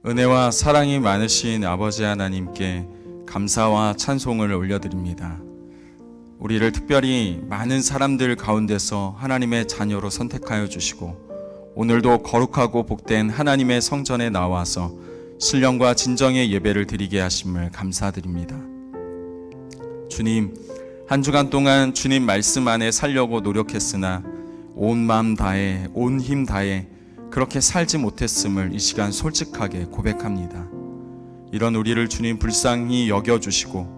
은혜와 사랑이 많으신 아버지 하나님께 감사와 찬송을 올려드립니다. 우리를 특별히 많은 사람들 가운데서 하나님의 자녀로 선택하여 주시고 오늘도 거룩하고 복된 하나님의 성전에 나와서 신령과 진정의 예배를 드리게 하심을 감사드립니다. 주님, 한 주간 동안 주님 말씀 안에 살려고 노력했으나 온 마음 다해 온 힘 다해 그렇게 살지 못했음을 이 시간 솔직하게 고백합니다. 이런 우리를 주님 불쌍히 여겨주시고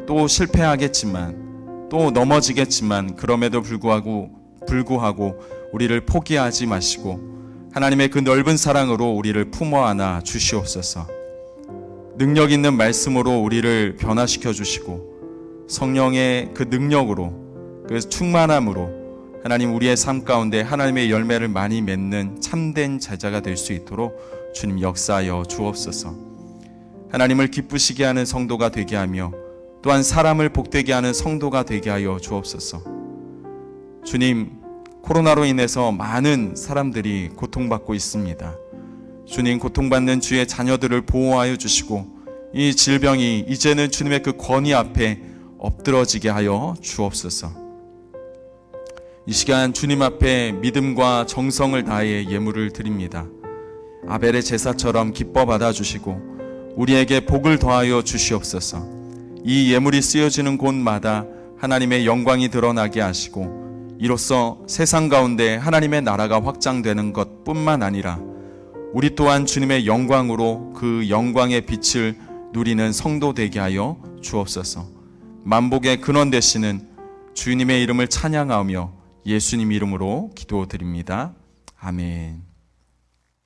또 실패하겠지만 또 넘어지겠지만 그럼에도 불구하고 우리를 포기하지 마시고 하나님의 그 넓은 사랑으로 우리를 품어 안아 주시옵소서. 능력 있는 말씀으로 우리를 변화시켜 주시고 성령의 그 능력으로 그 충만함으로 하나님 우리의 삶 가운데 하나님의 열매를 많이 맺는 참된 제자가 될 수 있도록 주님 역사하여 주옵소서. 하나님을 기쁘시게 하는 성도가 되게 하며 또한 사람을 복되게 하는 성도가 되게 하여 주옵소서. 주님, 코로나로 인해서 많은 사람들이 고통받고 있습니다. 주님, 고통받는 주의 자녀들을 보호하여 주시고 이 질병이 이제는 주님의 그 권위 앞에 엎드러지게 하여 주옵소서. 이 시간 주님 앞에 믿음과 정성을 다해 예물을 드립니다. 아벨의 제사처럼 기뻐 받아주시고 우리에게 복을 더하여 주시옵소서. 이 예물이 쓰여지는 곳마다 하나님의 영광이 드러나게 하시고 이로써 세상 가운데 하나님의 나라가 확장되는 것뿐만 아니라 우리 또한 주님의 영광으로 그 영광의 빛을 누리는 성도 되게 하여 주옵소서. 만복의 근원 되시는 주님의 이름을 찬양하며 예수님 이름으로 기도드립니다. 아멘.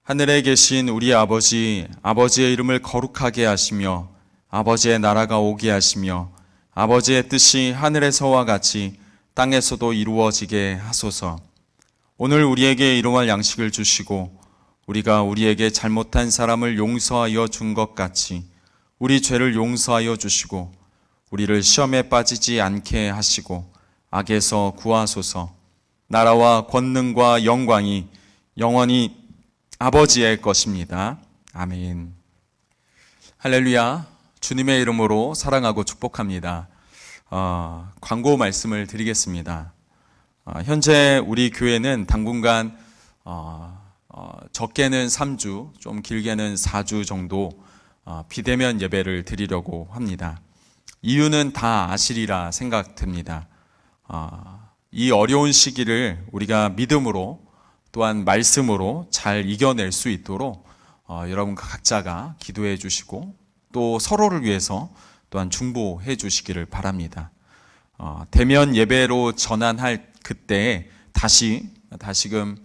하늘에 계신 우리 아버지, 아버지의 이름을 거룩하게 하시며 아버지의 나라가 오게 하시며 아버지의 뜻이 하늘에서와 같이 땅에서도 이루어지게 하소서. 오늘 우리에게 일용할 양식을 주시고 우리가 우리에게 잘못한 사람을 용서하여 준 것 같이 우리 죄를 용서하여 주시고 우리를 시험에 빠지지 않게 하시고 악에서 구하소서. 나라와 권능과 영광이 영원히 아버지의 것입니다. 아멘. 할렐루야. 주님의 이름으로 사랑하고 축복합니다. 광고 말씀을 드리겠습니다. 현재 우리 교회는 당분간 적게는 3주, 좀 길게는 4주 정도 비대면 예배를 드리려고 합니다. 이유는 다 아시리라 생각됩니다. 이 어려운 시기를 우리가 믿음으로 또한 말씀으로 잘 이겨낼 수 있도록 여러분 각자가 기도해 주시고 또 서로를 위해서 또한 중보해 주시기를 바랍니다. 대면 예배로 전환할 그때 다시금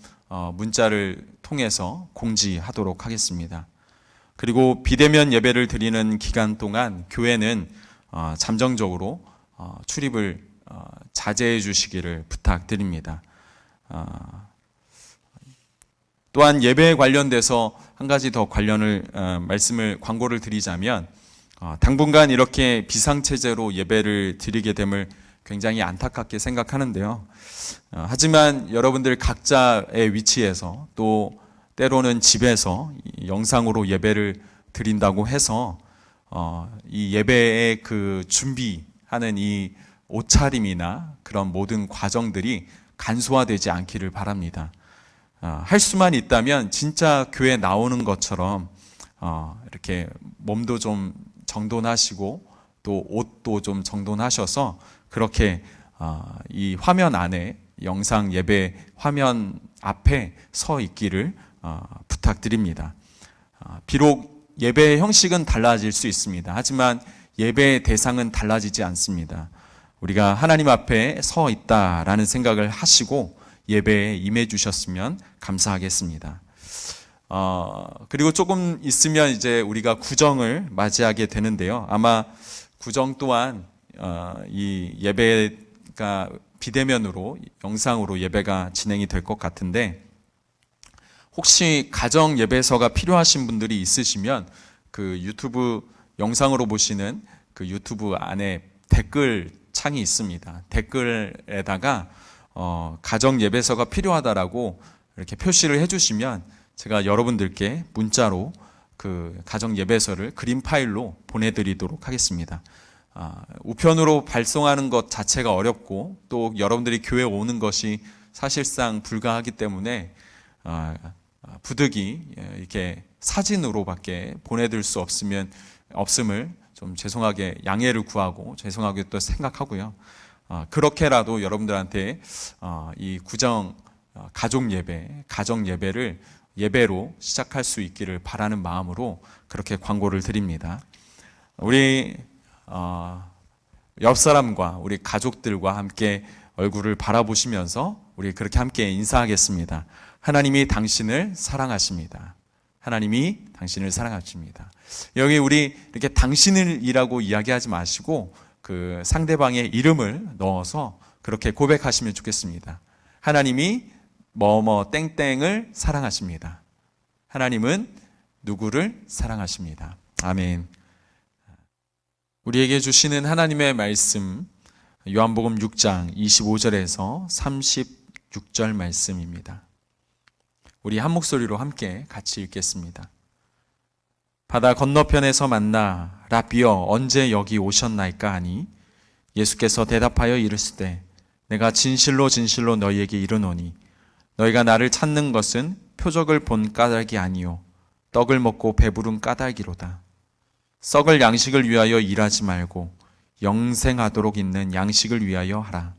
문자를 통해서 공지하도록 하겠습니다. 그리고 비대면 예배를 드리는 기간 동안 교회는 잠정적으로 출입을 자제해 주시기를 부탁드립니다. 또한 예배에 관련돼서 한 가지 더 광고를 드리자면 당분간 이렇게 비상체제로 예배를 드리게 됨을 굉장히 안타깝게 생각하는데요. 하지만 여러분들 각자의 위치에서 또 때로는 집에서 영상으로 예배를 드린다고 해서 이 예배의 그 준비하는 이 옷차림이나 그런 모든 과정들이 간소화되지 않기를 바랍니다. 할 수만 있다면 진짜 교회 나오는 것처럼 이렇게 몸도 좀 정돈하시고 또 옷도 좀 정돈하셔서 그렇게 이 화면 안에 영상 예배 화면 앞에 서 있기를 부탁드립니다. 비록 예배의 형식은 달라질 수 있습니다. 하지만 예배의 대상은 달라지지 않습니다. 우리가 하나님 앞에 서 있다라는 생각을 하시고 예배에 임해 주셨으면 감사하겠습니다. 그리고 조금 있으면 이제 우리가 구정을 맞이하게 되는데요. 아마 구정 또한 이 예배가 비대면으로 영상으로 예배가 진행이 될 것 같은데 혹시 가정 예배서가 필요하신 분들이 있으시면 그 유튜브 영상으로 보시는 그 유튜브 안에 댓글 창이 있습니다. 댓글에다가 가정 예배서가 필요하다라고 이렇게 표시를 해주시면 제가 여러분들께 문자로 그 가정 예배서를 그림 파일로 보내드리도록 하겠습니다. 우편으로 발송하는 것 자체가 어렵고 또 여러분들이 교회 오는 것이 사실상 불가하기 때문에 부득이 이렇게 사진으로밖에 보내드릴 수 없음을 좀 죄송하게 양해를 구하고 죄송하게 또 생각하고요. 그렇게라도 여러분들한테 이 가족 예배, 가정 예배를 예배로 시작할 수 있기를 바라는 마음으로 그렇게 광고를 드립니다. 우리 옆 사람과 우리 가족들과 함께 얼굴을 바라보시면서 우리 그렇게 함께 인사하겠습니다. 하나님이 당신을 사랑하십니다. 하나님이 당신을 사랑하십니다. 여기 우리 이렇게 당신을이라고 이야기하지 마시고 그 상대방의 이름을 넣어서 그렇게 고백하시면 좋겠습니다. 하나님이 뭐뭐 땡땡을 사랑하십니다. 하나님은 누구를 사랑하십니다. 아멘. 우리에게 주시는 하나님의 말씀 요한복음 6장 25절에서 36절 말씀입니다. 우리 한 목소리로 함께 같이 읽겠습니다. 바다 건너편에서 만나 라비어 언제 여기 오셨나이까 하니 예수께서 대답하여 이르시되 내가 진실로 진실로 너희에게 이르노니 너희가 나를 찾는 것은 표적을 본 까닭이 아니요 떡을 먹고 배부른 까닭이로다. 썩을 양식을 위하여 일하지 말고 영생하도록 있는 양식을 위하여 하라.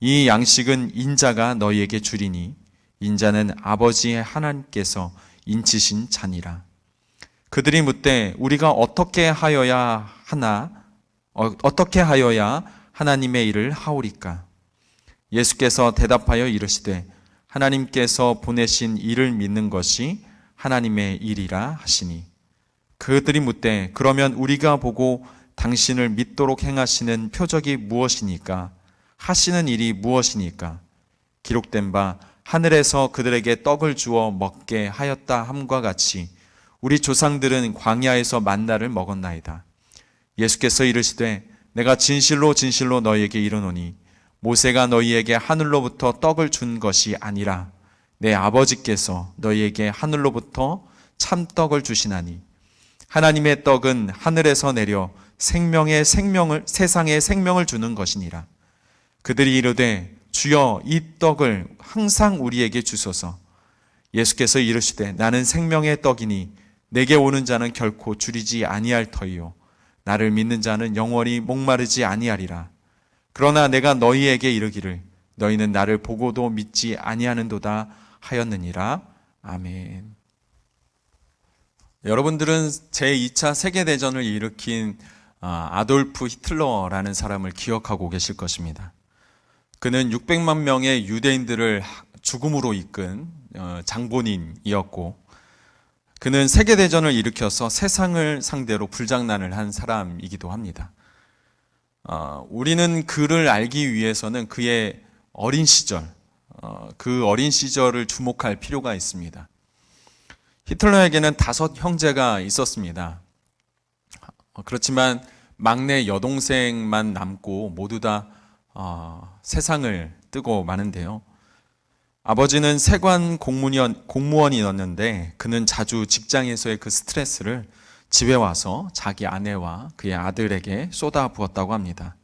이 양식은 인자가 너희에게 주리니 인자는 아버지 하나님께서 인치신 자니라. 그들이 묻되 우리가 어떻게 하여야 하나님의 일을 하오리까? 예수께서 대답하여 이르시되 하나님께서 보내신 이를 믿는 것이 하나님의 일이라 하시니 그들이 묻되 그러면 우리가 보고 당신을 믿도록 행하시는 표적이 무엇이니까? 하시는 일이 무엇이니까? 기록된 바 하늘에서 그들에게 떡을 주어 먹게 하였다 함과 같이 우리 조상들은 광야에서 만나를 먹었나이다. 예수께서 이르시되 내가 진실로 진실로 너희에게 이르노니 모세가 너희에게 하늘로부터 떡을 준 것이 아니라 내 아버지께서 너희에게 하늘로부터 참떡을 주시나니 하나님의 떡은 하늘에서 내려 세상에 생명을 주는 것이니라. 그들이 이르되 주여 이 떡을 항상 우리에게 주소서. 예수께서 이르시되 나는 생명의 떡이니 내게 오는 자는 결코 줄이지 아니할 터이요 나를 믿는 자는 영원히 목마르지 아니하리라. 그러나 내가 너희에게 이르기를 너희는 나를 보고도 믿지 아니하는도다 하였느니라. 아멘. 여러분들은 제2차 세계대전을 일으킨 아돌프 히틀러라는 사람을 기억하고 계실 것입니다. 그는 600만 명의 유대인들을 죽음으로 이끈 장본인이었고, 그는 세계대전을 일으켜서 세상을 상대로 불장난을 한 사람이기도 합니다. 우리는 그를 알기 위해서는 그의 어린 시절, 그 어린 시절을 주목할 필요가 있습니다. 히틀러에게는 5 형제가 있었습니다. 그렇지만 막내 여동생만 남고 모두 다 세상을 뜨고 마는데요. 아버지는 세관 공무원이었는데 그는 자주 직장에서의 그 스트레스를 집에 와서 자기 아내와 그의 아들에게 쏟아부었다고 합니다.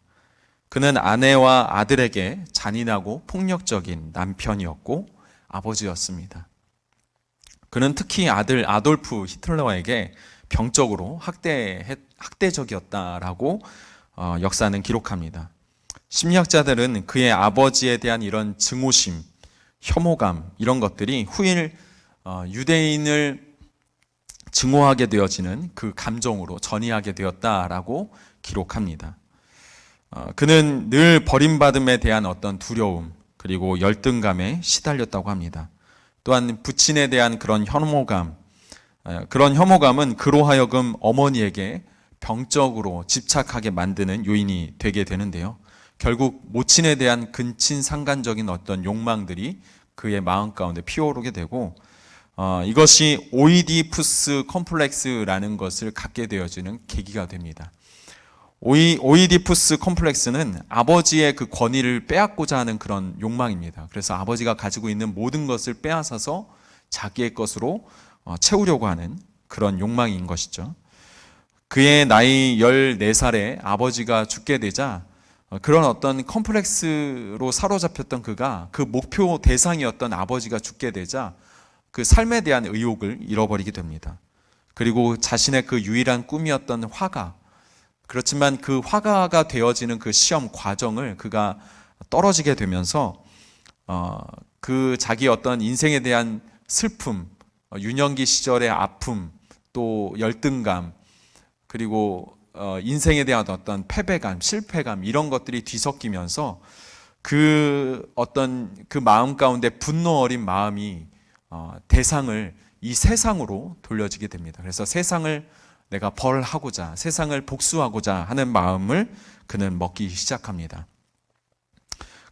그는 아내와 아들에게 잔인하고 폭력적인 남편이었고 아버지였습니다. 그는 특히 아들 아돌프 히틀러에게 병적으로 학대적이었다라고 역사는 기록합니다. 심리학자들은 그의 아버지에 대한 이런 증오심, 혐오감 이런 것들이 후일 유대인을 증오하게 되어지는 그 감정으로 전이하게 되었다라고 기록합니다. 그는 늘 버림받음에 대한 어떤 두려움 그리고 열등감에 시달렸다고 합니다. 또한 부친에 대한 그런 혐오감은 그로 하여금 어머니에게 병적으로 집착하게 만드는 요인이 되게 되는데요. 결국 모친에 대한 근친상간적인 어떤 욕망들이 그의 마음 가운데 피어오르게 되고 이것이 오이디푸스 컴플렉스라는 것을 갖게 되어지는 계기가 됩니다. 오이디푸스 컴플렉스는 아버지의 그 권위를 빼앗고자 하는 그런 욕망입니다. 그래서 아버지가 가지고 있는 모든 것을 빼앗아서 자기의 것으로 채우려고 하는 그런 욕망인 것이죠. 그의 나이 14살에 아버지가 죽게 되자 그런 어떤 컴플렉스로 사로잡혔던 그가 그 목표 대상이었던 아버지가 죽게 되자 그 삶에 대한 의욕을 잃어버리게 됩니다. 그리고 자신의 그 유일한 꿈이었던 화가, 그렇지만 그 화가가 되어지는 그 시험 과정을 그가 떨어지게 되면서 그 자기 어떤 인생에 대한 슬픔, 유년기 시절의 아픔, 또 열등감, 그리고 인생에 대한 어떤 패배감, 실패감 이런 것들이 뒤섞이면서 그 어떤 그 마음 가운데 분노 어린 마음이 대상을 이 세상으로 돌려지게 됩니다. 그래서 세상을 내가 벌하고자, 세상을 복수하고자 하는 마음을 그는 먹기 시작합니다.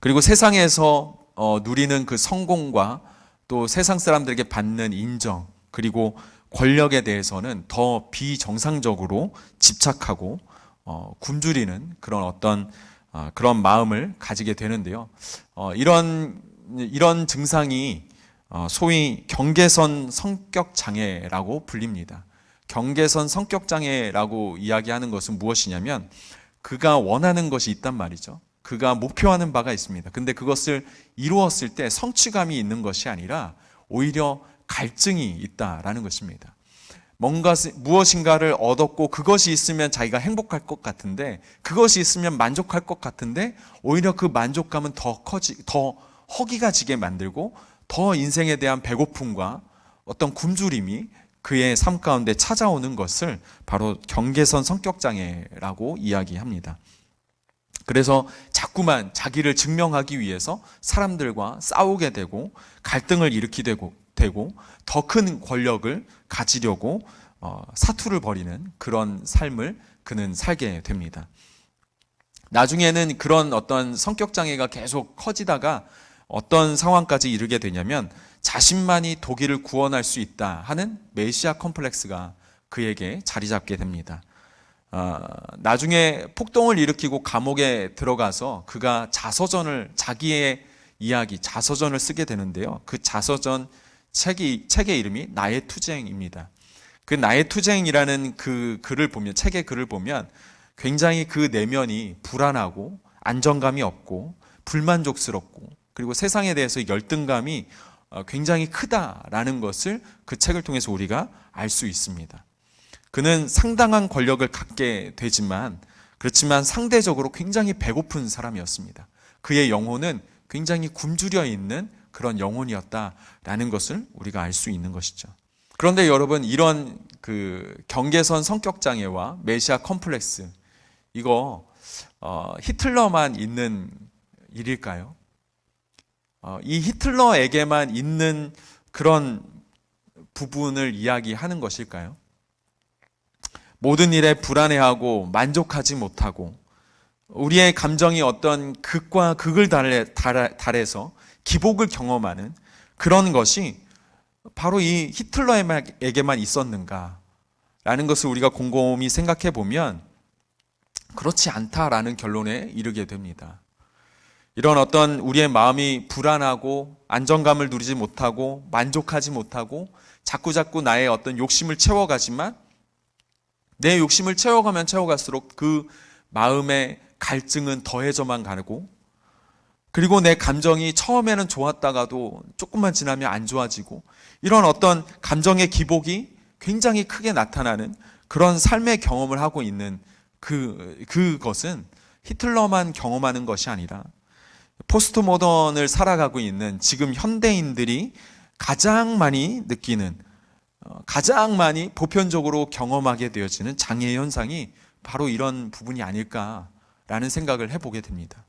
그리고 세상에서 누리는 그 성공과 또 세상 사람들에게 받는 인정, 그리고 권력에 대해서는 더 비정상적으로 집착하고 굶주리는 그런 어떤 그런 마음을 가지게 되는데요. 이런 증상이 소위 경계선 성격 장애라고 불립니다. 경계선 성격 장애라고 이야기하는 것은 무엇이냐면 그가 원하는 것이 있단 말이죠. 그가 목표하는 바가 있습니다. 근데 그것을 이루었을 때 성취감이 있는 것이 아니라 오히려 갈증이 있다라는 것입니다. 무엇인가를 얻었고 그것이 있으면 자기가 행복할 것 같은데, 그것이 있으면 만족할 것 같은데 오히려 그 만족감은 더 허기가 지게 만들고 더 인생에 대한 배고픔과 어떤 굶주림이 그의 삶 가운데 찾아오는 것을 바로 경계선 성격장애라고 이야기합니다. 그래서 자꾸만 자기를 증명하기 위해서 사람들과 싸우게 되고 갈등을 일으키게 되고 더 큰 권력을 가지려고 사투를 벌이는 그런 삶을 그는 살게 됩니다. 나중에는 그런 어떤 성격장애가 계속 커지다가 어떤 상황까지 이르게 되냐면 자신만이 독일을 구원할 수 있다 하는 메시아 컴플렉스가 그에게 자리 잡게 됩니다. 나중에 폭동을 일으키고 감옥에 들어가서 그가 자기의 이야기, 자서전을 쓰게 되는데요. 그 자서전 책의 이름이 나의 투쟁입니다. 그 나의 투쟁이라는 그 글을 보면, 책의 글을 보면 굉장히 그 내면이 불안하고 안정감이 없고 불만족스럽고 그리고 세상에 대해서 열등감이 굉장히 크다라는 것을 그 책을 통해서 우리가 알 수 있습니다. 그는 상당한 권력을 갖게 되지만 그렇지만 상대적으로 굉장히 배고픈 사람이었습니다. 그의 영혼은 굉장히 굶주려 있는 그런 영혼이었다라는 것을 우리가 알 수 있는 것이죠. 그런데 여러분, 이런 그 경계선 성격 장애와 메시아 컴플렉스, 이거 히틀러만 있는 일일까요? 이 히틀러에게만 있는 그런 부분을 이야기하는 것일까요? 모든 일에 불안해하고 만족하지 못하고 우리의 감정이 어떤 극과 극을 달해서 기복을 경험하는 그런 것이 바로 이 히틀러에게만 있었는가 라는 것을 우리가 곰곰이 생각해 보면 그렇지 않다라는 결론에 이르게 됩니다. 이런 어떤 우리의 마음이 불안하고 안정감을 누리지 못하고 만족하지 못하고 자꾸자꾸 나의 어떤 욕심을 채워가지만 내 욕심을 채워가면 채워갈수록 그 마음의 갈증은 더해져만 가고, 그리고 내 감정이 처음에는 좋았다가도 조금만 지나면 안 좋아지고, 이런 어떤 감정의 기복이 굉장히 크게 나타나는 그런 삶의 경험을 하고 있는 그것은 히틀러만 경험하는 것이 아니라 포스트 모던을 살아가고 있는 지금 현대인들이 가장 많이 느끼는, 가장 많이 보편적으로 경험하게 되어지는 장애 현상이 바로 이런 부분이 아닐까라는 생각을 해보게 됩니다.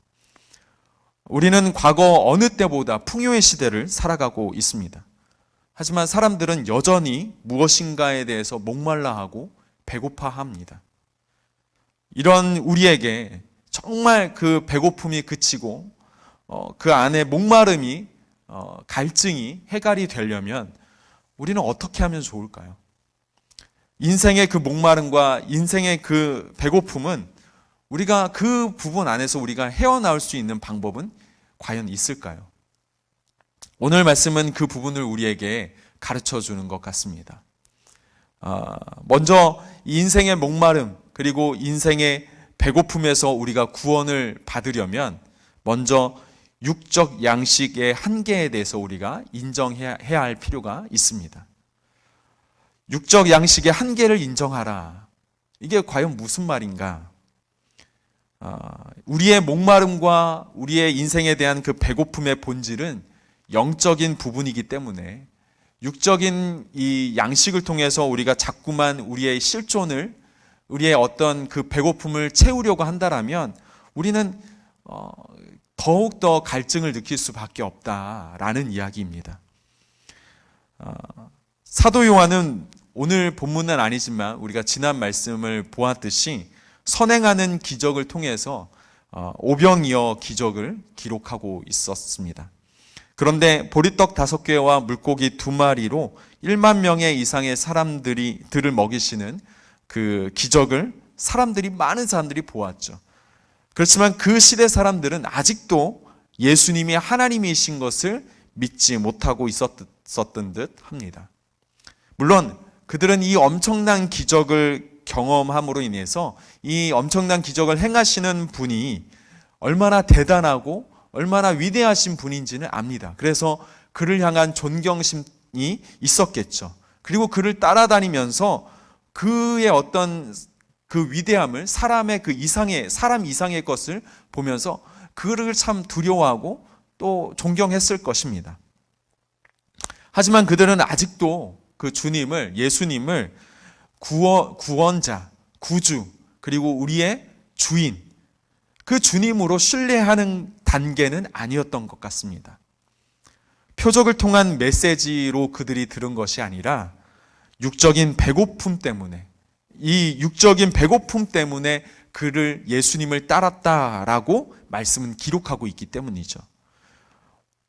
우리는 과거 어느 때보다 풍요의 시대를 살아가고 있습니다. 하지만 사람들은 여전히 무엇인가에 대해서 목말라하고 배고파합니다. 이런 우리에게 정말 그 배고픔이 그치고 그 안에 목마름이 갈증이 해결이 되려면 우리는 어떻게 하면 좋을까요? 인생의 그 목마름과 인생의 그 배고픔은 우리가 그 부분 안에서 우리가 헤어나올 수 있는 방법은 과연 있을까요? 오늘 말씀은 그 부분을 우리에게 가르쳐 주는 것 같습니다. 먼저 인생의 목마름 그리고 인생의 배고픔에서 우리가 구원을 받으려면 먼저 육적 양식의 한계에 대해서 우리가 인정해야 할 필요가 있습니다. 육적 양식의 한계를 인정하라. 이게 과연 무슨 말인가? 우리의 목마름과 우리의 인생에 대한 그 배고픔의 본질은 영적인 부분이기 때문에 육적인 이 양식을 통해서 우리가 자꾸만 우리의 실존을, 우리의 어떤 그 배고픔을 채우려고 한다라면 우리는 더욱더 갈증을 느낄 수밖에 없다라는 이야기입니다. 사도 요한은 오늘 본문은 아니지만 우리가 지난 말씀을 보았듯이 선행하는 기적을 통해서 오병이어 기적을 기록하고 있었습니다. 그런데 보리떡 5개와 물고기 2마리로 1만 명의 이상의 사람들을 먹이시는 그 기적을 많은 사람들이 보았죠. 그렇지만 그 시대 사람들은 아직도 예수님이 하나님이신 것을 믿지 못하고 있었던 듯 합니다. 물론 그들은 이 엄청난 기적을 경험함으로 인해서 이 엄청난 기적을 행하시는 분이 얼마나 대단하고 얼마나 위대하신 분인지는 압니다. 그래서 그를 향한 존경심이 있었겠죠. 그리고 그를 따라다니면서 그의 어떤 그 위대함을, 사람 이상의 것을 보면서 그를 참 두려워하고 또 존경했을 것입니다. 하지만 그들은 아직도 그 예수님을 구원자, 구주, 그리고 우리의 주인, 그 주님으로 신뢰하는 단계는 아니었던 것 같습니다. 표적을 통한 메시지로 그들이 들은 것이 아니라 육적인 배고픔 때문에, 이 육적인 배고픔 때문에 그를 예수님을 따랐다라고 말씀은 기록하고 있기 때문이죠.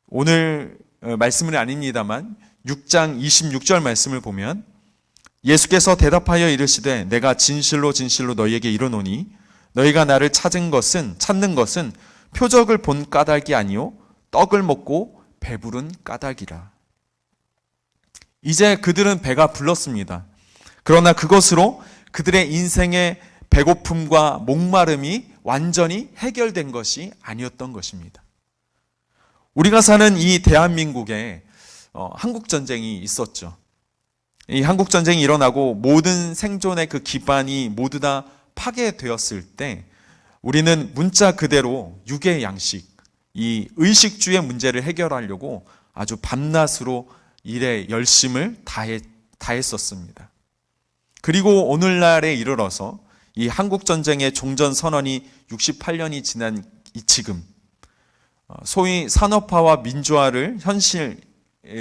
오늘 말씀은 아닙니다만 6장 26절 말씀을 보면 예수께서 대답하여 이르시되 내가 진실로 진실로 너희에게 이르노니 너희가 나를 찾는 것은 표적을 본 까닭이 아니요 떡을 먹고 배부른 까닭이라. 이제 그들은 배가 불렀습니다. 그러나 그것으로 그들의 인생의 배고픔과 목마름이 완전히 해결된 것이 아니었던 것입니다. 우리가 사는 이 대한민국에 한국전쟁이 있었죠. 이 한국전쟁이 일어나고 모든 생존의 그 기반이 모두 다 파괴되었을 때 우리는 문자 그대로 육의 양식, 이 의식주의 문제를 해결하려고 아주 밤낮으로 일에 열심을 다했었습니다. 그리고 오늘날에 이르러서 이 한국전쟁의 종전선언이 68년이 지난 이 지금 소위 산업화와 민주화를 현실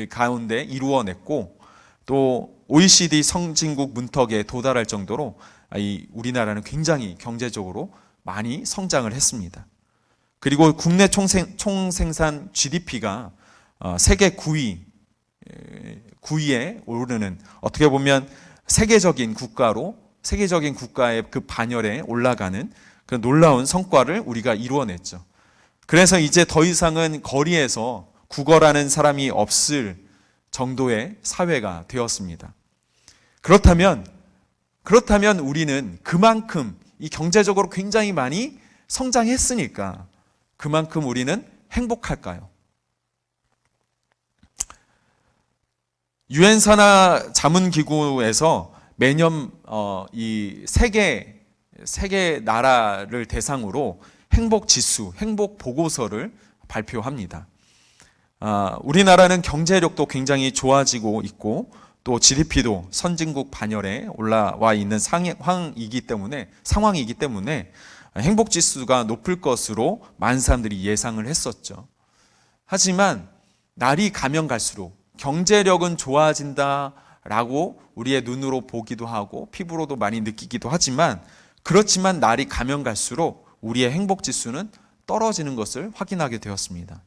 가운데 이루어냈고 또 OECD 선진국 문턱에 도달할 정도로 우리나라는 굉장히 경제적으로 많이 성장을 했습니다. 그리고 국내 총생산 GDP가 세계 9위에 오르는, 어떻게 보면 세계적인 국가의 그 반열에 올라가는 그 놀라운 성과를 우리가 이루어냈죠. 그래서 이제 더 이상은 거리에서 구걸하는 사람이 없을 정도의 사회가 되었습니다. 그렇다면 우리는 그만큼 이 경제적으로 굉장히 많이 성장했으니까 그만큼 우리는 행복할까요? 유엔 산하 자문기구에서 매년 이 세계 나라를 대상으로 행복 지수, 행복 보고서를 발표합니다. 우리나라는 경제력도 굉장히 좋아지고 있고 또 GDP도 선진국 반열에 올라와 있는 상황이기 때문에 행복 지수가 높을 것으로 많은 사람들이 예상을 했었죠. 하지만 날이 가면 갈수록 경제력은 좋아진다라고 우리의 눈으로 보기도 하고 피부로도 많이 느끼기도 하지만, 그렇지만 날이 가면 갈수록 우리의 행복 지수는 떨어지는 것을 확인하게 되었습니다.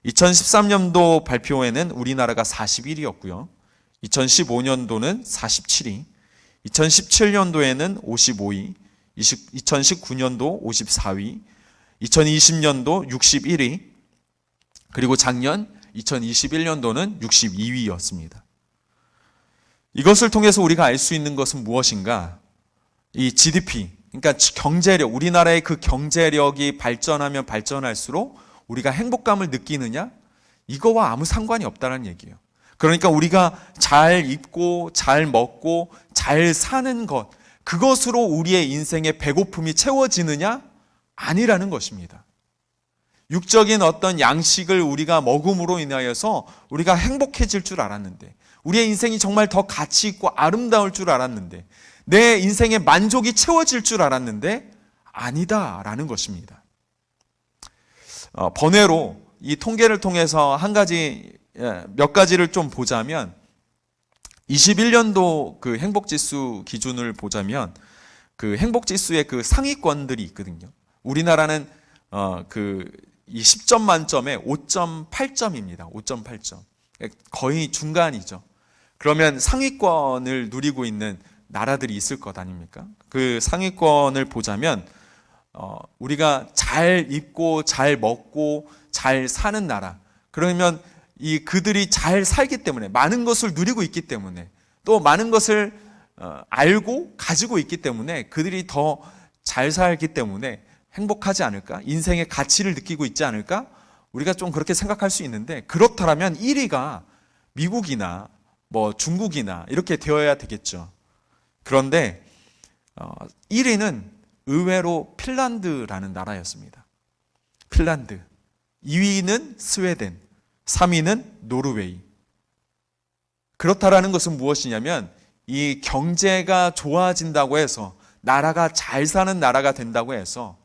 2013년도 발표에는 우리나라가 41위였고요. 2015년도는 47위, 2017년도에는 55위, 2019년도 54위, 2020년도 61위, 그리고 작년 2021년도는 62위였습니다. 이것을 통해서 우리가 알 수 있는 것은 무엇인가? 이 GDP, 그러니까 경제력, 우리나라의 그 경제력이 발전하면 발전할수록 우리가 행복감을 느끼느냐? 이거와 아무 상관이 없다는 얘기예요. 그러니까 우리가 잘 입고 잘 먹고 잘 사는 것, 그것으로 우리의 인생의 배고픔이 채워지느냐? 아니라는 것입니다. 육적인 어떤 양식을 우리가 먹음으로 인하여서 우리가 행복해질 줄 알았는데, 우리의 인생이 정말 더 가치 있고 아름다울 줄 알았는데, 내 인생의 만족이 채워질 줄 알았는데 아니다라는 것입니다. 번외로 이 통계를 통해서 몇 가지를 좀 보자면, 21년도 그 행복지수 기준을 보자면 그 행복지수의 그 상위권들이 있거든요. 우리나라는 이 10점 만점에 5.8점입니다. 5.8점. 거의 중간이죠. 그러면 상위권을 누리고 있는 나라들이 있을 것 아닙니까? 그 상위권을 보자면 우리가 잘 입고 잘 먹고 잘 사는 나라, 그러면 그들이 잘 살기 때문에, 많은 것을 누리고 있기 때문에, 또 많은 것을 알고 가지고 있기 때문에 그들이 더 잘 살기 때문에 행복하지 않을까? 인생의 가치를 느끼고 있지 않을까? 우리가 좀 그렇게 생각할 수 있는데, 그렇다면 1위가 미국이나 중국이나 이렇게 되어야 되겠죠. 그런데 1위는 의외로 핀란드라는 나라였습니다. 핀란드. 2위는 스웨덴, 3위는 노르웨이. 그렇다라는 것은 무엇이냐면, 이 경제가 좋아진다고 해서, 나라가 잘 사는 나라가 된다고 해서,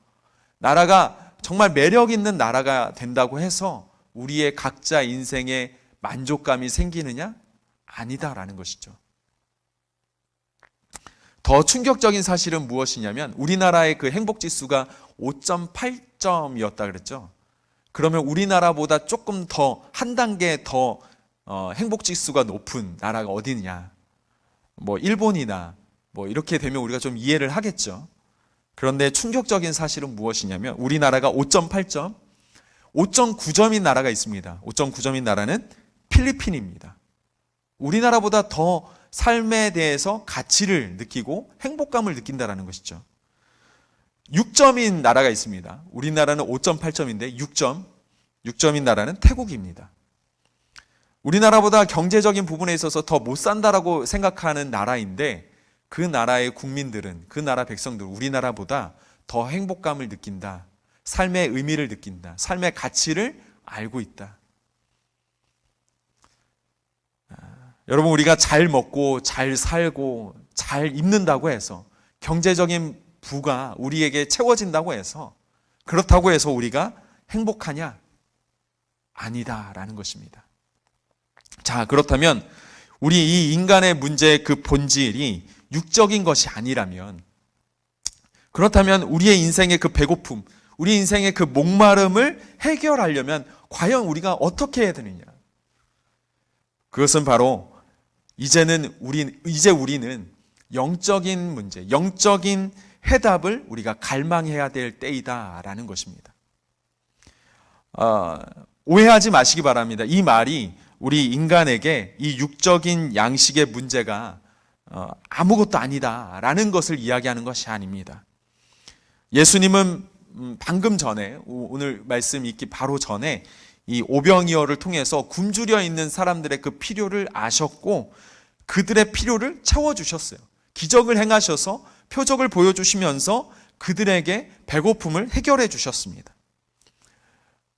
나라가 정말 매력 있는 나라가 된다고 해서 우리의 각자 인생에 만족감이 생기느냐? 아니다라는 것이죠. 더 충격적인 사실은 무엇이냐면, 우리나라의 그 행복지수가 5.8점이었다 그랬죠. 그러면 우리나라보다 조금 더, 한 단계 더 행복지수가 높은 나라가 어디냐? 일본이나 이렇게 되면 우리가 좀 이해를 하겠죠. 그런데 충격적인 사실은 무엇이냐면, 우리나라가 5.8점, 5.9점인 나라가 있습니다. 5.9점인 나라는 필리핀입니다. 우리나라보다 더 삶에 대해서 가치를 느끼고 행복감을 느낀다는 것이죠. 6점인 나라가 있습니다. 우리나라는 5.8점인데 6점인 나라는 태국입니다. 우리나라보다 경제적인 부분에 있어서 더 못 산다라고 생각하는 나라인데, 그 나라의 국민들은, 그 나라 백성들은 우리나라보다 더 행복감을 느낀다, 삶의 의미를 느낀다, 삶의 가치를 알고 있다. 여러분, 우리가 잘 먹고 잘 살고 잘 입는다고 해서, 경제적인 부가 우리에게 채워진다고 해서, 그렇다고 해서 우리가 행복하냐? 아니다라는 것입니다. 자, 그렇다면 우리 이 인간의 문제의 그 본질이 육적인 것이 아니라면, 그렇다면 우리의 인생의 그 배고픔, 우리 인생의 그 목마름을 해결하려면 과연 우리가 어떻게 해야 되느냐? 그것은 바로 이제 우리는 영적인 문제, 영적인 해답을 우리가 갈망해야 될 때이다라는 것입니다. 오해하지 마시기 바랍니다. 이 말이 우리 인간에게 이 육적인 양식의 문제가 아무것도 아니다라는 것을 이야기하는 것이 아닙니다. 예수님은 방금 전에, 오늘 말씀 읽기 바로 전에 이 오병이어를 통해서 굶주려 있는 사람들의 그 필요를 아셨고 그들의 필요를 채워주셨어요. 기적을 행하셔서 표적을 보여주시면서 그들에게 배고픔을 해결해 주셨습니다.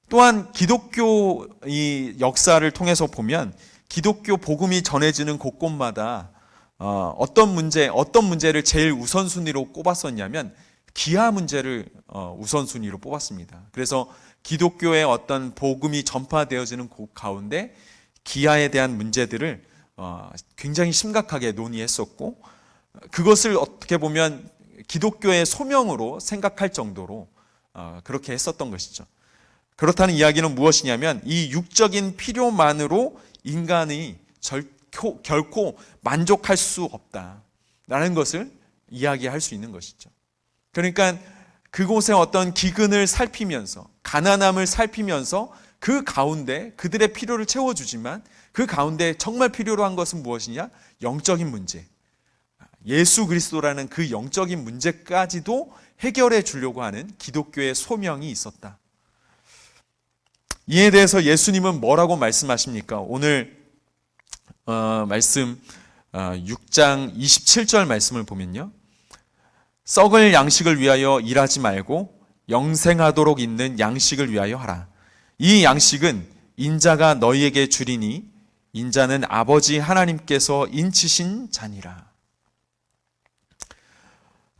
또한 기독교 이 역사를 통해서 보면 기독교 복음이 전해지는 곳곳마다 어떤 문제를 제일 우선순위로 꼽았었냐면 기아 문제를 우선순위로 뽑았습니다. 그래서 기독교의 어떤 복음이 전파되어지는 곳 가운데 기아에 대한 문제들을 굉장히 심각하게 논의했었고, 그것을 어떻게 보면 기독교의 소명으로 생각할 정도로 그렇게 했었던 것이죠. 그렇다는 이야기는 무엇이냐면 이 육적인 필요만으로 인간이 결코 만족할 수 없다라는 것을 이야기할 수 있는 것이죠. 그러니까 그곳에 어떤 기근을 살피면서, 가난함을 살피면서 그 가운데 그들의 필요를 채워주지만 그 가운데 정말 필요로 한 것은 무엇이냐? 영적인 문제, 예수 그리스도라는 그 영적인 문제까지도 해결해 주려고 하는 기독교의 소명이 있었다. 이에 대해서 예수님은 뭐라고 말씀하십니까? 오늘 말씀 6장 27절 말씀을 보면요, 썩을 양식을 위하여 일하지 말고 영생하도록 있는 양식을 위하여 하라. 이 양식은 인자가 너희에게 주리니 인자는 아버지 하나님께서 인치신 자니라.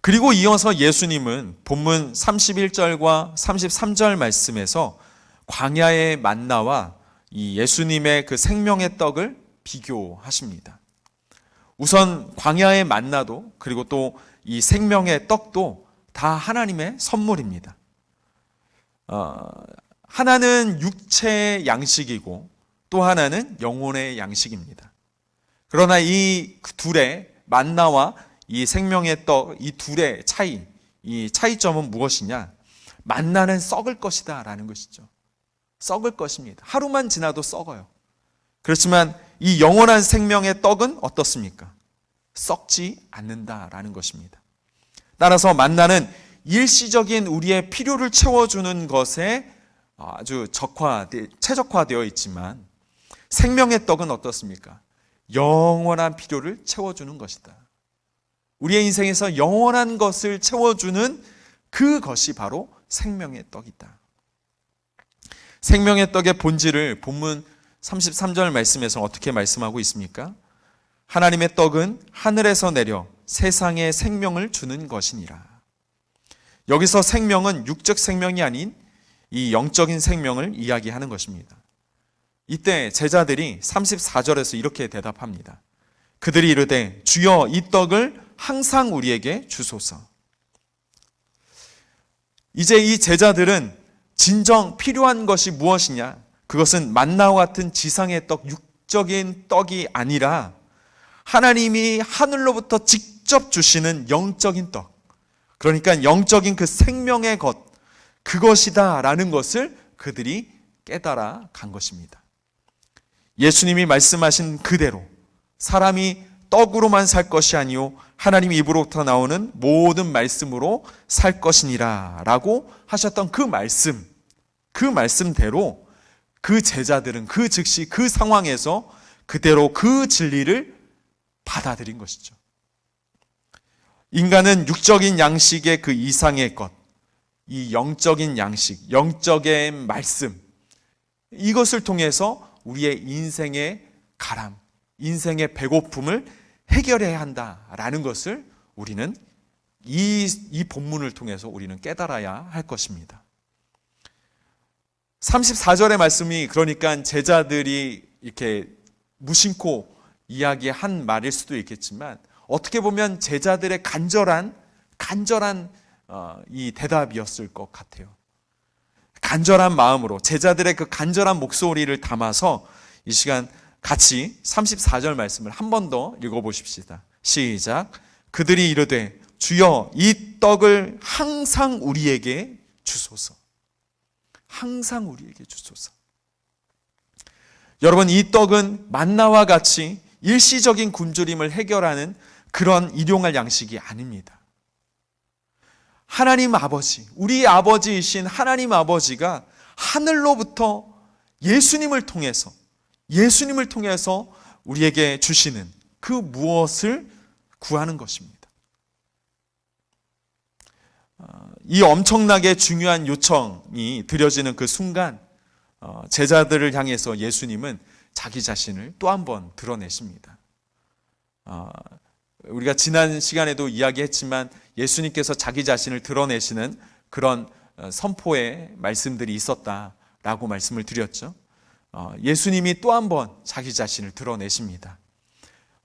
그리고 이어서 예수님은 본문 31절과 33절 말씀에서 광야의 만나와 이 예수님의 그 생명의 떡을 비교하십니다. 우선 광야의 만나도, 그리고 또 이 생명의 떡도 다 하나님의 선물입니다. 하나는 육체의 양식이고 또 하나는 영혼의 양식입니다. 그러나 이 둘의 만나와 이 생명의 떡, 이 둘의 차이, 이 차이점은 무엇이냐? 만나는 썩을 것이다 라는 것이죠. 썩을 것입니다. 하루만 지나도 썩어요. 그렇지만 이 영원한 생명의 떡은 어떻습니까? 썩지 않는다라는 것입니다. 따라서 만나는 일시적인 우리의 필요를 채워주는 것에 아주 최적화되어 있지만, 생명의 떡은 어떻습니까? 영원한 필요를 채워주는 것이다. 우리의 인생에서 영원한 것을 채워주는 그것이 바로 생명의 떡이다. 생명의 떡의 본질을 본문 33절 말씀에서 어떻게 말씀하고 있습니까? 하나님의 떡은 하늘에서 내려 세상에 생명을 주는 것이니라. 여기서 생명은 육적 생명이 아닌 이 영적인 생명을 이야기하는 것입니다. 이때 제자들이 34절에서 이렇게 대답합니다. 그들이 이르되 주여 이 떡을 항상 우리에게 주소서. 이제 이 제자들은 진정 필요한 것이 무엇이냐? 그것은 만나와 같은 지상의 떡, 육적인 떡이 아니라 하나님이 하늘로부터 직접 주시는 영적인 떡, 그러니까 영적인 그 생명의 것, 그것이다 라는 것을 그들이 깨달아 간 것입니다. 예수님이 말씀하신 그대로 사람이 떡으로만 살 것이 아니요 하나님 입으로부터 나오는 모든 말씀으로 살 것이니라 라고 하셨던 그 말씀대로 그 제자들은 그 즉시 그 상황에서 그대로 그 진리를 받아들인 것이죠. 인간은 육적인 양식의 그 이상의 것, 이 영적인 양식, 영적의 말씀, 이것을 통해서 우리의 인생의 가람, 인생의 배고픔을 해결해야 한다라는 것을 우리는 이 본문을 통해서 우리는 깨달아야 할 것입니다. 34절의 말씀이 그러니까 제자들이 이렇게 무심코 이야기한 말일 수도 있겠지만 어떻게 보면 제자들의 간절한 이 대답이었을 것 같아요. 간절한 마음으로 제자들의 그 간절한 목소리를 담아서 이 시간 같이 34절 말씀을 한 번 더 읽어보십시다. 시작. 그들이 이르되 주여 이 떡을 항상 우리에게 주소서. 항상 우리에게 주소서. 여러분, 이 떡은 만나와 같이 일시적인 굶주림을 해결하는 그런 일용할 양식이 아닙니다. 하나님 아버지, 우리 아버지이신 하나님 아버지가 하늘로부터 예수님을 통해서 우리에게 주시는 그 무엇을 구하는 것입니다. 이 엄청나게 중요한 요청이 드려지는 그 순간 제자들을 향해서 예수님은 자기 자신을 또 한 번 드러내십니다. 우리가 지난 시간에도 이야기했지만 예수님께서 자기 자신을 드러내시는 그런 선포의 말씀들이 있었다라고 말씀을 드렸죠. 예수님이 또 한 번 자기 자신을 드러내십니다.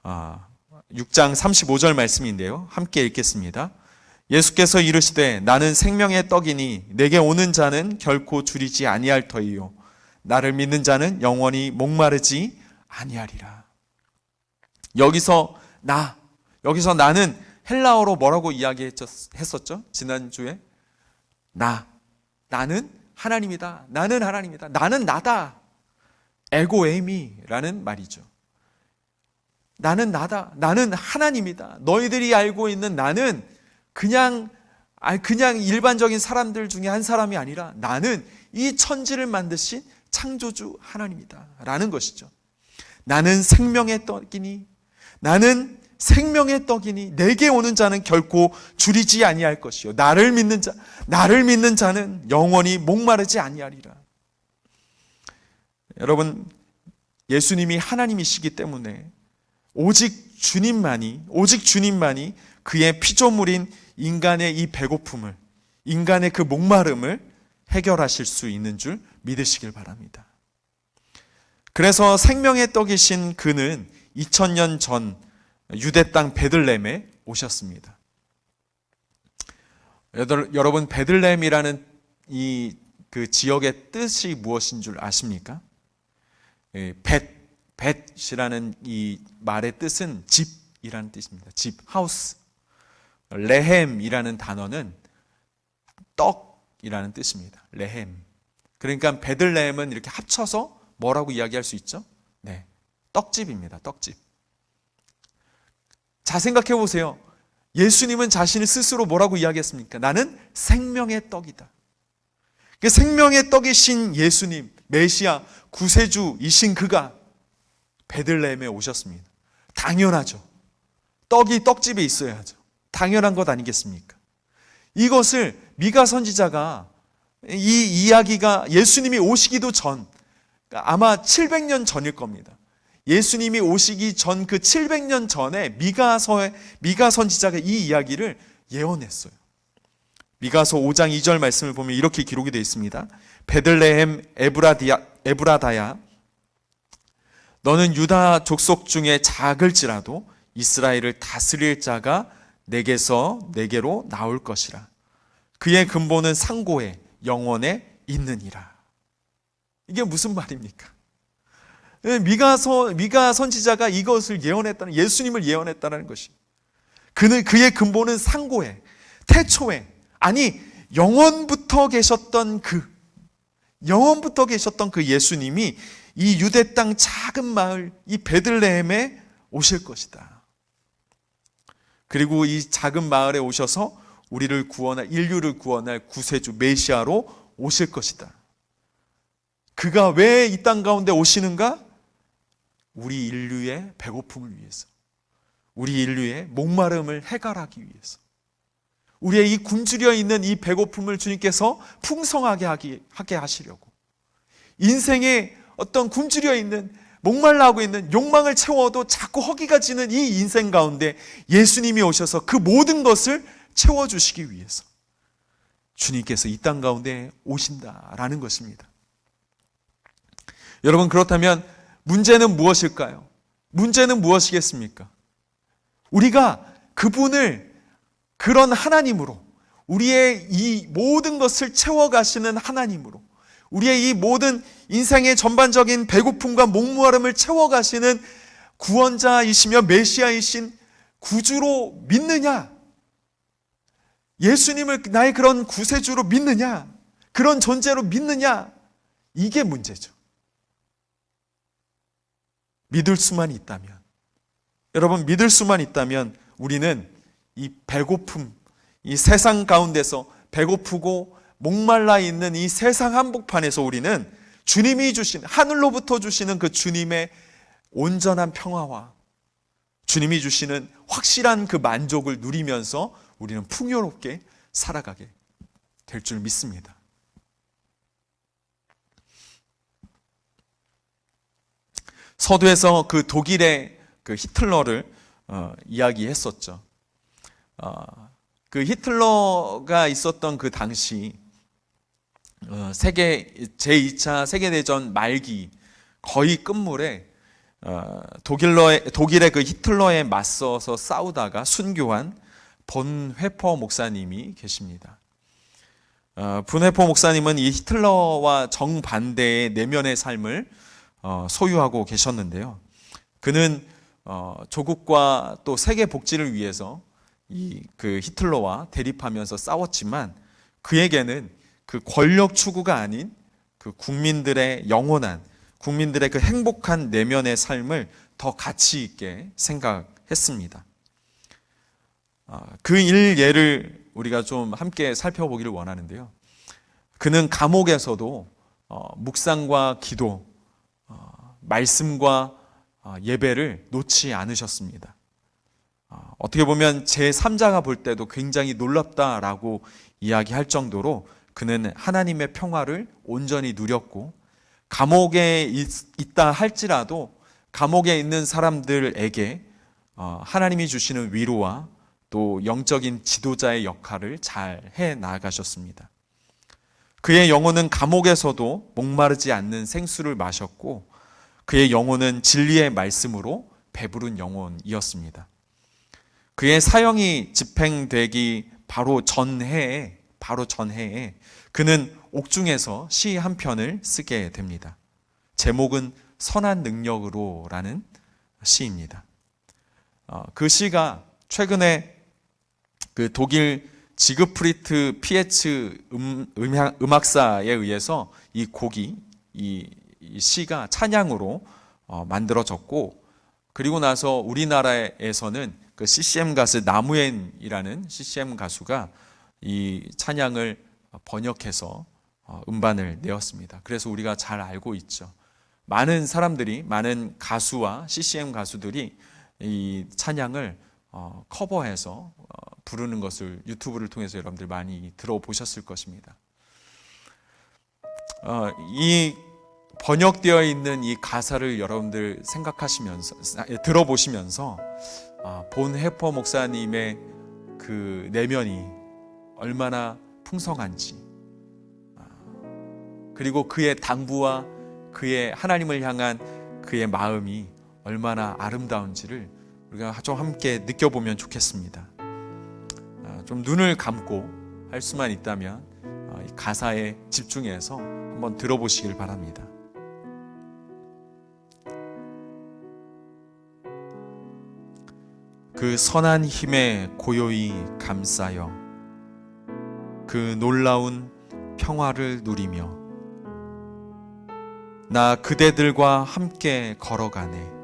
6장 35절 말씀인데요. 함께 읽겠습니다. 예수께서 이르시되 나는 생명의 떡이니 내게 오는 자는 결코 줄이지 아니할 터이요 나를 믿는 자는 영원히 목마르지 아니하리라. 여기서 나는 헬라어로 뭐라고 이야기했었죠? 지난주에 나는 하나님이다. 나는 하나님이다. 나는 나다. 에고에미라는 말이죠. 나는 나다. 나는 하나님이다. 너희들이 알고 있는 나는 그냥 일반적인 사람들 중에 한 사람이 아니라 나는 이 천지를 만드신 창조주 하나님이다 라는 것이죠. 나는 생명의 떡이니 내게 오는 자는 결코 줄이지 아니할 것이요 나를 믿는 자는 영원히 목마르지 아니하리라. 여러분, 예수님이 하나님이시기 때문에 오직 주님만이 그의 피조물인 인간의 이 배고픔을, 인간의 그 목마름을 해결하실 수 있는 줄 믿으시길 바랍니다. 그래서 생명의 떡이신 그는 2000년 전 유대 땅 베들레헴에 오셨습니다. 여러분, 베들레헴이라는 그 지역의 뜻이 무엇인 줄 아십니까? 벳이라는 이 말의 뜻은 집이라는 뜻입니다. 집, 하우스. 레헴이라는 단어는 떡이라는 뜻입니다. 레헴. 그러니까 베들레헴은 이렇게 합쳐서 뭐라고 이야기할 수 있죠? 네, 떡집입니다. 떡집. 자, 생각해 보세요. 예수님은 자신을 스스로 뭐라고 이야기했습니까? 나는 생명의 떡이다. 그 생명의 떡이신 예수님, 메시아, 구세주이신 그가 베들레헴에 오셨습니다. 당연하죠. 떡이 떡집에 있어야죠. 당연한 것 아니겠습니까? 이것을 미가 선지자가 이 이야기가 예수님이 오시기도 전, 아마 700년 전일 겁니다. 예수님이 오시기 전 그 700년 전에 미가 선지자가 이 이야기를 예언했어요. 미가서 5장 2절 말씀을 보면 이렇게 기록이 되어 있습니다. 베들레헴 에브라다야 너는 유다 족속 중에 작을지라도 이스라엘을 다스릴 자가 내게로 나올 것이라. 그의 근본은 상고에 영원에 있느니라. 이게 무슨 말입니까? 미가 선지자가 이것을 예언했다는, 예수님을 예언했다는 것이, 그의 근본은 상고에, 태초에, 아니 영원부터 계셨던 그 예수님이 이 유대 땅 작은 마을 이 베들레헴에 오실 것이다. 그리고 이 작은 마을에 오셔서 인류를 구원할 구세주 메시아로 오실 것이다. 그가 왜 이 땅 가운데 오시는가? 우리 인류의 배고픔을 위해서, 우리 인류의 목마름을 해결하기 위해서, 우리의 이 굶주려 있는 이 배고픔을 주님께서 풍성하게 하게 하시려고, 인생에 어떤 굶주려 있는 목말라하고 있는 욕망을 채워도 자꾸 허기가 지는 이 인생 가운데 예수님이 오셔서 그 모든 것을 채워주시기 위해서 주님께서 이 땅 가운데 오신다라는 것입니다. 여러분, 그렇다면 문제는 무엇일까요? 문제는 무엇이겠습니까? 우리가 그분을 그런 하나님으로, 우리의 이 모든 것을 채워가시는 하나님으로, 우리의 이 모든 인생의 전반적인 배고픔과 목마름을 채워가시는 구원자이시며 메시아이신 구주로 믿느냐? 예수님을 나의 그런 구세주로 믿느냐? 그런 존재로 믿느냐? 이게 문제죠. 믿을 수만 있다면, 여러분, 믿을 수만 있다면 우리는 이 배고픔, 이 세상 가운데서 배고프고 목말라 있는 이 세상 한복판에서 우리는 주님이 주신, 하늘로부터 주시는 그 주님의 온전한 평화와 주님이 주시는 확실한 그 만족을 누리면서 우리는 풍요롭게 살아가게 될 줄 믿습니다. 서두에서 그 독일의 그 히틀러를 이야기했었죠. 그 히틀러가 있었던 그 당시 제2차 세계대전 말기 거의 끝물에 독일의 그 히틀러에 맞서서 싸우다가 순교한 본회퍼 목사님이 계십니다. 본회퍼 목사님은 이 히틀러와 정반대의 내면의 삶을 소유하고 계셨는데요. 그는 조국과 또 세계 복지를 위해서 그 히틀러와 대립하면서 싸웠지만 그에게는 그 권력 추구가 아닌 그 국민들의 영원한, 국민들의 그 행복한 내면의 삶을 더 가치 있게 생각했습니다. 그 일예를 우리가 좀 함께 살펴보기를 원하는데요. 그는 감옥에서도 묵상과 기도, 말씀과 예배를 놓지 않으셨습니다. 어떻게 보면 제3자가 볼 때도 굉장히 놀랍다라고 이야기할 정도로 그는 하나님의 평화를 온전히 누렸고, 감옥에 있다 할지라도 감옥에 있는 사람들에게 하나님이 주시는 위로와 또 영적인 지도자의 역할을 잘 해 나가셨습니다. 그의 영혼은 감옥에서도 목마르지 않는 생수를 마셨고, 그의 영혼은 진리의 말씀으로 배부른 영혼이었습니다. 그의 사형이 집행되기 바로 전해에 그는 옥중에서 시 한 편을 쓰게 됩니다. 제목은 선한 능력으로라는 시입니다. 그 시가 최근에 그 독일 지그프리트 피에츠 음악사에 의해서 이 곡이, 이 시가 찬양으로 만들어졌고, 그리고 나서 우리나라에서는 그 CCM 가수 나무엔이라는 CCM 가수가 이 찬양을 번역해서 음반을 내었습니다. 그래서 우리가 잘 알고 있죠. 많은 사람들이, 많은 가수와 CCM 가수들이 이 찬양을 커버해서 부르는 것을 유튜브를 통해서 여러분들 많이 들어보셨을 것입니다. 이 번역되어 있는 이 가사를 여러분들 생각하시면서, 들어보시면서 본회퍼 목사님의 그 내면이 얼마나 풍성한지, 그리고 그의 당부와 그의 하나님을 향한 그의 마음이 얼마나 아름다운지를 우리가 좀 함께 느껴보면 좋겠습니다. 좀 눈을 감고 할 수만 있다면 이 가사에 집중해서 한번 들어보시길 바랍니다. 그 선한 힘에 고요히 감싸여 그 놀라운 평화를 누리며 나 그대들과 함께 걸어가네.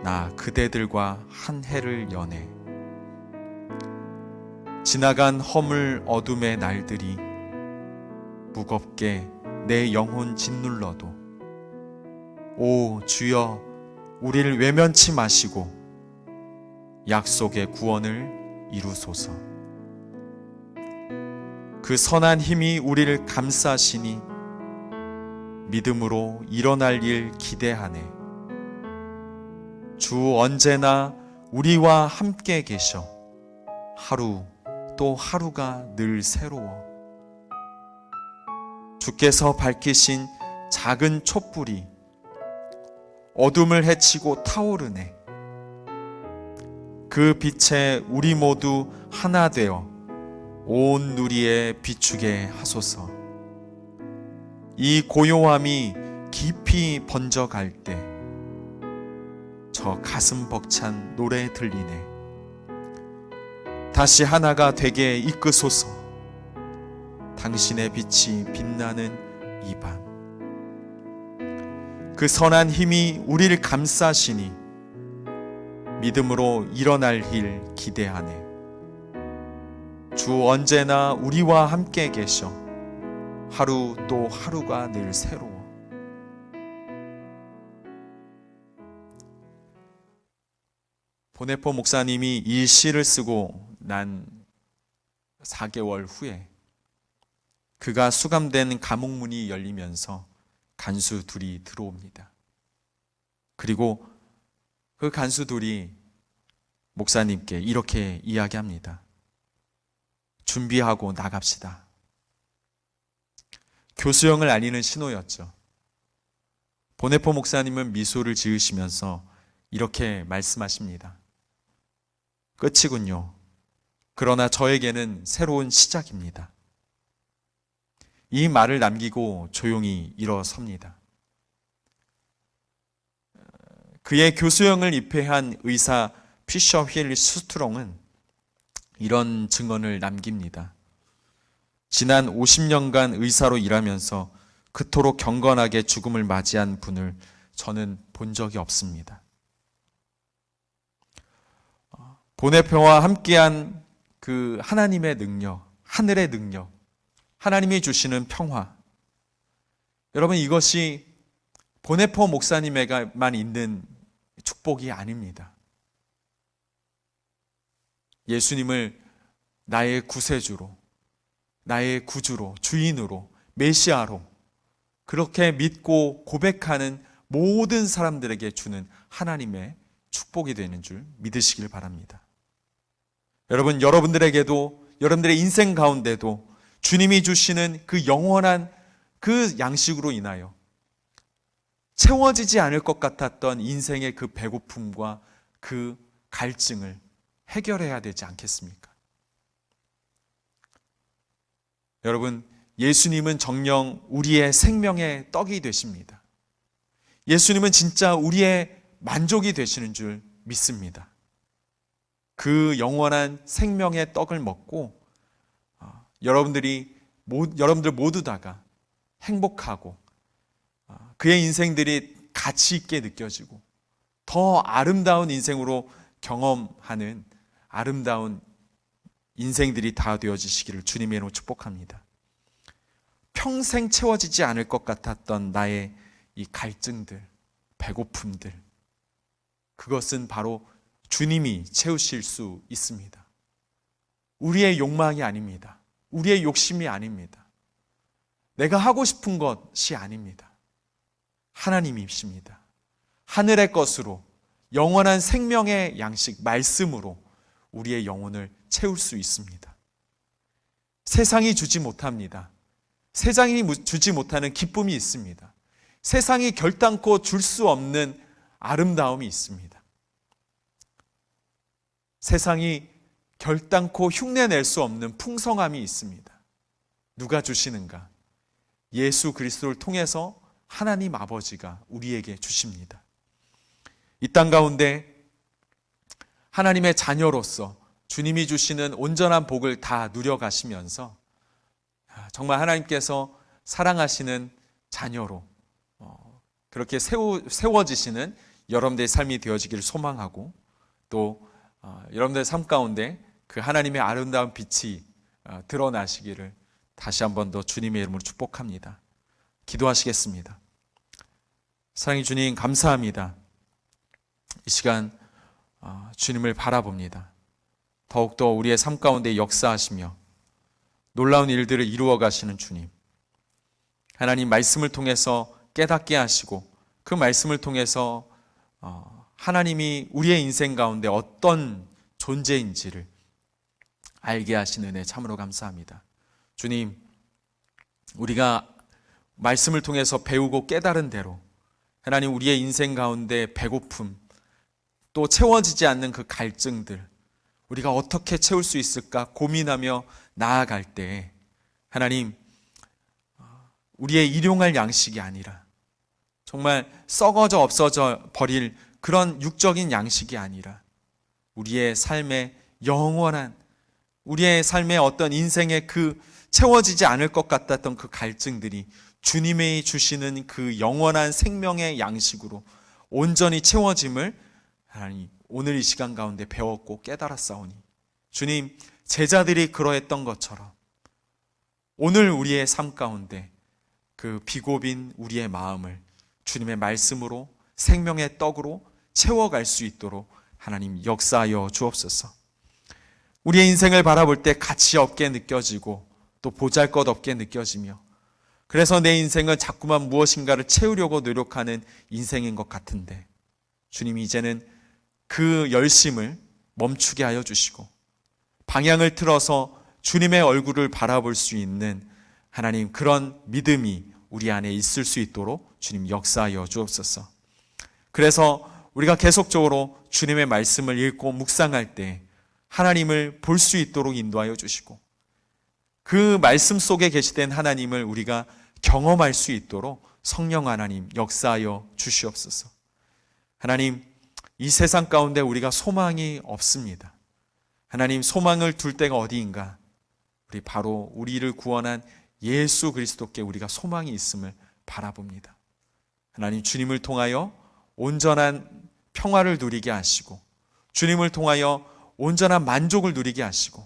나 그대들과 한 해를 여네. 지나간 허물 어둠의 날들이 무겁게 내 영혼 짓눌러도 오 주여 우리를 외면치 마시고 약속의 구원을 이루소서. 그 선한 힘이 우리를 감싸시니 믿음으로 일어날 일 기대하네. 주 언제나 우리와 함께 계셔. 하루 또 하루가 늘 새로워. 주께서 밝히신 작은 촛불이 어둠을 헤치고 타오르네. 그 빛에 우리 모두 하나 되어 온 누리에 비추게 하소서. 이 고요함이 깊이 번져갈 때 저 가슴 벅찬 노래 들리네. 다시 하나가 되게 이끄소서. 당신의 빛이 빛나는 이 밤. 그 선한 힘이 우리를 감싸시니 믿음으로 일어날 일 기대하네. 주 언제나 우리와 함께 계셔. 하루 또 하루가 늘 새로워. 보네포 목사님이 이 시를 쓰고 난 4개월 후에 그가 수감된 감옥문이 열리면서 간수 둘이 들어옵니다. 그리고 그 간수 둘이 목사님께 이렇게 이야기합니다. 준비하고 나갑시다. 교수형을 알리는 신호였죠. 보네포 목사님은 미소를 지으시면서 이렇게 말씀하십니다. 끝이군요. 그러나 저에게는 새로운 시작입니다. 이 말을 남기고 조용히 일어섭니다. 그의 교수형을 입회한 의사 피셔 휠 스트롱은 이런 증언을 남깁니다. 지난 50년간 의사로 일하면서 그토록 경건하게 죽음을 맞이한 분을 저는 본 적이 없습니다. 보네포와 함께한 그 하나님의 능력, 하늘의 능력, 하나님이 주시는 평화. 여러분, 이것이 보네포 목사님에게만 있는 축복이 아닙니다. 예수님을 나의 구세주로, 나의 구주로, 주인으로, 메시아로 그렇게 믿고 고백하는 모든 사람들에게 주는 하나님의 축복이 되는 줄 믿으시길 바랍니다. 여러분, 여러분들에게도 여러분들의 인생 가운데도 주님이 주시는 그 영원한 그 양식으로 인하여 채워지지 않을 것 같았던 인생의 그 배고픔과 그 갈증을 해결해야 되지 않겠습니까? 여러분, 예수님은 정녕 우리의 생명의 떡이 되십니다. 예수님은 진짜 우리의 만족이 되시는 줄 믿습니다. 그 영원한 생명의 떡을 먹고 여러분들 모두 다가 행복하고 그의 인생들이 가치 있게 느껴지고 더 아름다운 인생으로 경험하는 아름다운 인생들이 다 되어지시기를 주님의 이름으로 축복합니다. 평생 채워지지 않을 것 같았던 나의 이 갈증들, 배고픔들, 그것은 바로 주님이 채우실 수 있습니다. 우리의 욕망이 아닙니다. 우리의 욕심이 아닙니다. 내가 하고 싶은 것이 아닙니다. 하나님이십니다. 하늘의 것으로 영원한 생명의 양식, 말씀으로 우리의 영혼을 채울 수 있습니다. 세상이 주지 못합니다. 세상이 주지 못하는 기쁨이 있습니다. 세상이 결단코 줄 수 없는 아름다움이 있습니다. 세상이 결단코 흉내낼 수 없는 풍성함이 있습니다. 누가 주시는가? 예수 그리스도를 통해서 하나님 아버지가 우리에게 주십니다. 이 땅 가운데 하나님의 자녀로서 주님이 주시는 온전한 복을 다 누려가시면서 정말 하나님께서 사랑하시는 자녀로 그렇게 세워지시는 여러분들의 삶이 되어지기를 소망하고 또 여러분들의 삶 가운데 그 하나님의 아름다운 빛이 드러나시기를 다시 한 번 더 주님의 이름으로 축복합니다. 기도하시겠습니다. 사랑의 주님, 감사합니다. 이 시간 주님을 바라봅니다. 더욱더 우리의 삶 가운데 역사하시며 놀라운 일들을 이루어 가시는 주님, 하나님 말씀을 통해서 깨닫게 하시고 그 말씀을 통해서 하나님이 우리의 인생 가운데 어떤 존재인지를 알게 하신 은혜 참으로 감사합니다. 주님, 우리가 말씀을 통해서 배우고 깨달은 대로 하나님 우리의 인생 가운데 배고픔, 또 채워지지 않는 그 갈증들, 우리가 어떻게 채울 수 있을까 고민하며 나아갈 때 하나님, 우리의 일용할 양식이 아니라 정말 썩어져 없어져 버릴 그런 육적인 양식이 아니라 우리의 삶의 영원한, 우리의 삶의 어떤 인생의 그 채워지지 않을 것 같았던 그 갈증들이 주님이 주시는 그 영원한 생명의 양식으로 온전히 채워짐을 하나님 오늘 이 시간 가운데 배웠고 깨달았사오니 주님, 제자들이 그러했던 것처럼 오늘 우리의 삶 가운데 그 비고빈 우리의 마음을 주님의 말씀으로 생명의 떡으로 채워갈 수 있도록 하나님 역사하여 주옵소서. 우리의 인생을 바라볼 때 가치 없게 느껴지고 또 보잘것없게 느껴지며 그래서 내 인생은 자꾸만 무엇인가를 채우려고 노력하는 인생인 것 같은데 주님이 이제는 그 열심을 멈추게 하여 주시고 방향을 틀어서 주님의 얼굴을 바라볼 수 있는 하나님 그런 믿음이 우리 안에 있을 수 있도록 주님 역사하여 주옵소서. 그래서 우리가 계속적으로 주님의 말씀을 읽고 묵상할 때 하나님을 볼 수 있도록 인도하여 주시고 그 말씀 속에 계시된 하나님을 우리가 경험할 수 있도록 성령 하나님 역사하여 주시옵소서. 하나님, 이 세상 가운데 우리가 소망이 없습니다. 하나님, 소망을 둘 데가 어디인가? 우리 바로 우리를 구원한 예수 그리스도께 우리가 소망이 있음을 바라봅니다. 하나님, 주님을 통하여 온전한 평화를 누리게 하시고 주님을 통하여 온전한 만족을 누리게 하시고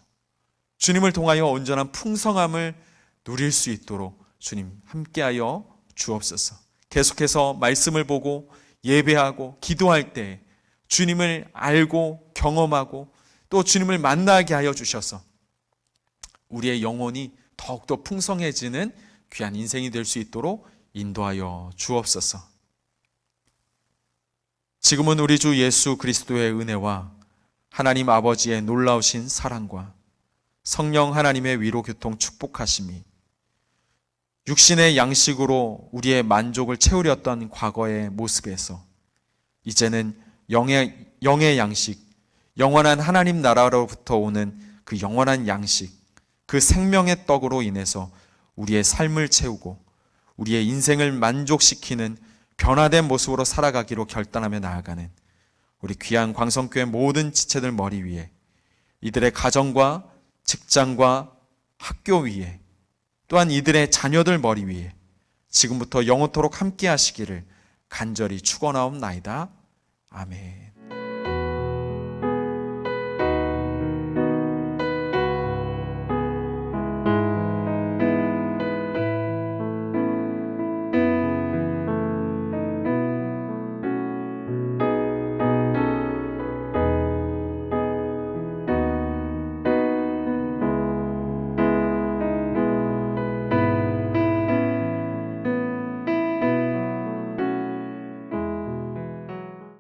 주님을 통하여 온전한 풍성함을 누릴 수 있도록 주님 함께하여 주옵소서. 계속해서 말씀을 보고 예배하고 기도할 때 주님을 알고 경험하고 또 주님을 만나게 하여 주셔서 우리의 영혼이 더욱더 풍성해지는 귀한 인생이 될 수 있도록 인도하여 주옵소서. 지금은 우리 주 예수 그리스도의 은혜와 하나님 아버지의 놀라우신 사랑과 성령 하나님의 위로 교통 축복하심이 육신의 양식으로 우리의 만족을 채우렸던 과거의 모습에서 이제는 영의 양식, 영원한 하나님 나라로부터 오는 그 영원한 양식, 그 생명의 떡으로 인해서 우리의 삶을 채우고 우리의 인생을 만족시키는 변화된 모습으로 살아가기로 결단하며 나아가는 우리 귀한 광성교회 모든 지체들 머리 위에 이들의 가정과 직장과 학교 위에 또한 이들의 자녀들 머리 위에 지금부터 영원토록 함께 하시기를 간절히 축원하옵나이다. 아멘.